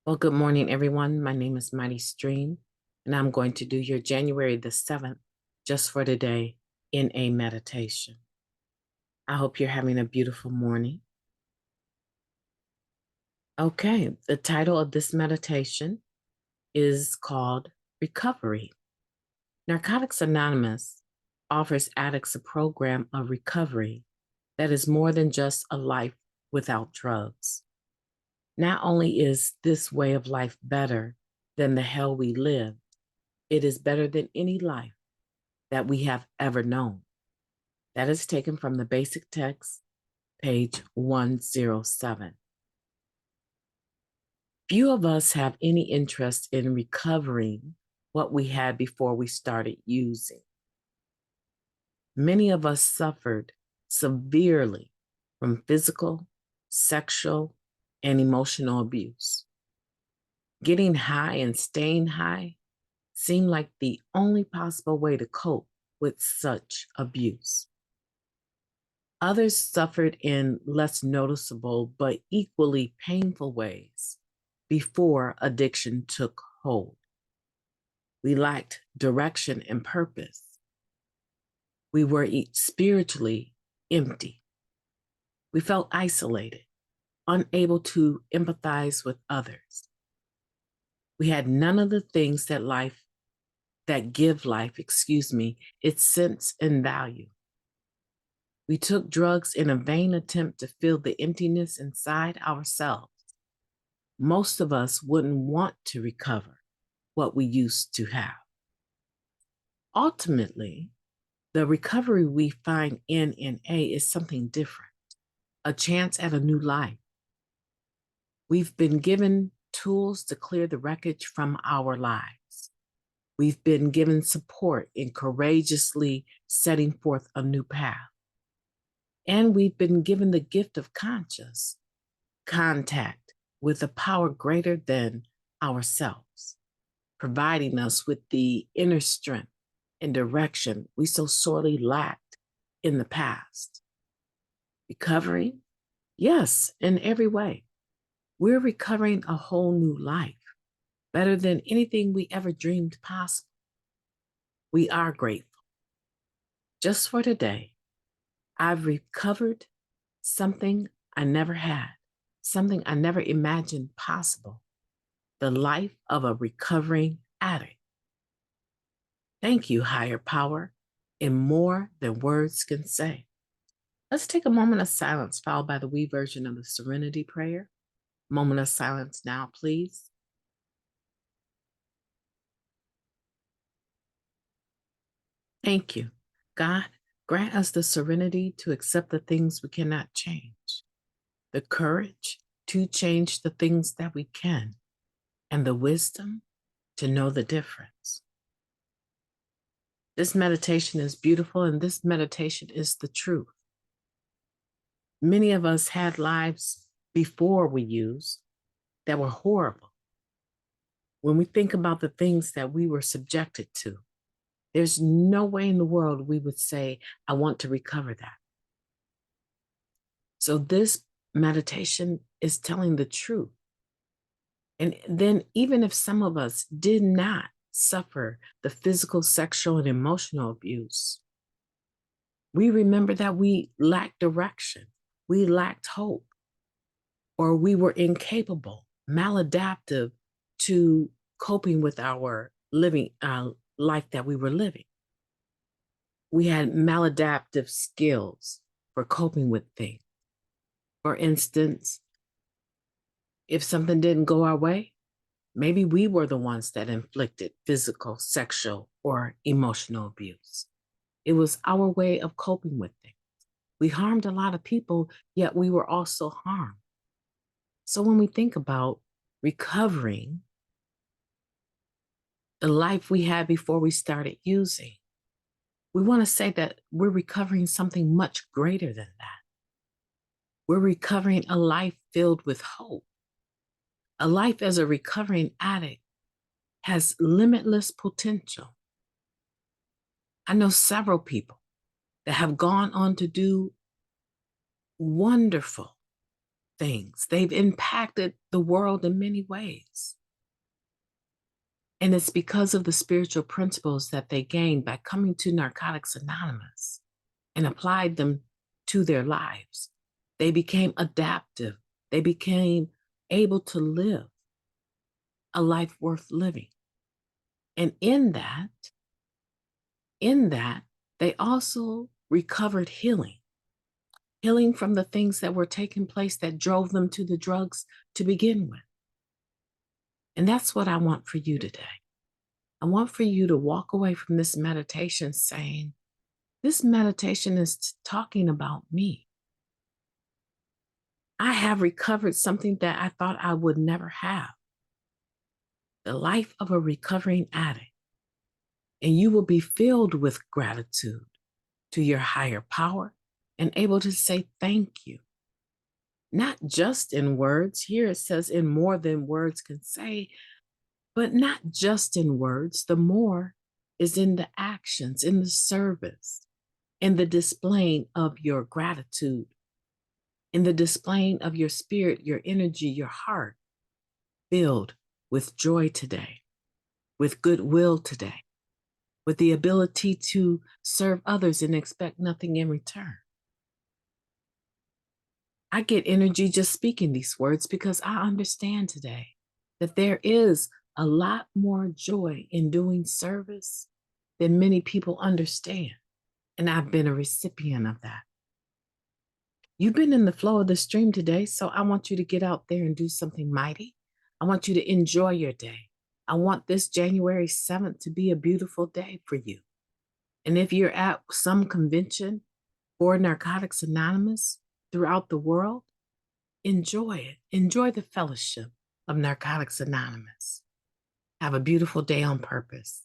Well, good morning, everyone. My name is MightyStream, and I'm going to do your January the 7th, just for today, in a meditation. I hope you're having a beautiful morning. Okay, the title of this meditation is called Recovery. Narcotics Anonymous offers addicts a program of recovery that is more than just a life without drugs. Not only is this way of life better than the hell we live, it is better than any life that we have ever known. That is taken from the basic text, page 107. Few of us have any interest in recovering what we had before we started using. Many of us suffered severely from physical, sexual, and emotional abuse. Getting high and staying high seemed like the only possible way to cope with such abuse. Others suffered in less noticeable but equally painful ways before addiction took hold. We lacked direction and purpose. We were spiritually empty. We felt isolated, unable to empathize with others. We had none of the things that give life, its sense and value. We took drugs in a vain attempt to fill the emptiness inside ourselves. Most of us wouldn't want to recover what we used to have. Ultimately, the recovery we find in NA is something different, a chance at a new life. We've been given tools to clear the wreckage from our lives. We've been given support in courageously setting forth a new path. And we've been given the gift of conscious contact with a power greater than ourselves, providing us with the inner strength and direction we so sorely lacked in the past. Recovery? Yes, in every way. We're recovering a whole new life, better than anything we ever dreamed possible. We are grateful. Just for today, I've recovered something I never had, something I never imagined possible, the life of a recovering addict. Thank you, higher power, in more than words can say. Let's take a moment of silence, followed by the we version of the Serenity Prayer. Moment of silence now, please. Thank you. God, grant us the serenity to accept the things we cannot change, the courage to change the things that we can, and the wisdom to know the difference. This meditation is beautiful, and this meditation is the truth. Many of us had lives before we used that were horrible. When we think about the things that we were subjected to, there's no way in the world we would say, I want to recover that. So this meditation is telling the truth. And then even if some of us did not suffer the physical, sexual, and emotional abuse, we remember that we lacked direction, we lacked hope, or we were incapable, maladaptive to coping with our life that we were living. We had maladaptive skills for coping with things. For instance, if something didn't go our way, maybe we were the ones that inflicted physical, sexual, or emotional abuse. It was our way of coping with things. We harmed a lot of people, yet we were also harmed. So when we think about recovering the life we had before we started using, we want to say that we're recovering something much greater than that. We're recovering a life filled with hope. A life as a recovering addict has limitless potential. I know several people that have gone on to do wonderful, things. They've impacted the world in many ways. And it's because of the spiritual principles that they gained by coming to Narcotics Anonymous and applied them to their lives. They became adaptive. They became able to live a life worth living. And in that, they also recovered healing from the things that were taking place that drove them to the drugs to begin with. And that's what I want for you today. I want for you to walk away from this meditation saying, this meditation is talking about me. I have recovered something that I thought I would never have. The life of a recovering addict. And you will be filled with gratitude to your higher power and able to say thank you. Not just in words. Here it says in more than words can say, but not just in words. The more is in the actions, in the service, in the displaying of your gratitude, in the displaying of your spirit, your energy, your heart, filled with joy today, with goodwill today, with the ability to serve others and expect nothing in return. I get energy just speaking these words because I understand today that there is a lot more joy in doing service than many people understand. And I've been a recipient of that. You've been in the flow of the stream today, so I want you to get out there and do something mighty. I want you to enjoy your day. I want this January 7th to be a beautiful day for you. And if you're at some convention for Narcotics Anonymous throughout the world, enjoy it. Enjoy the fellowship of Narcotics Anonymous. Have a beautiful day on purpose.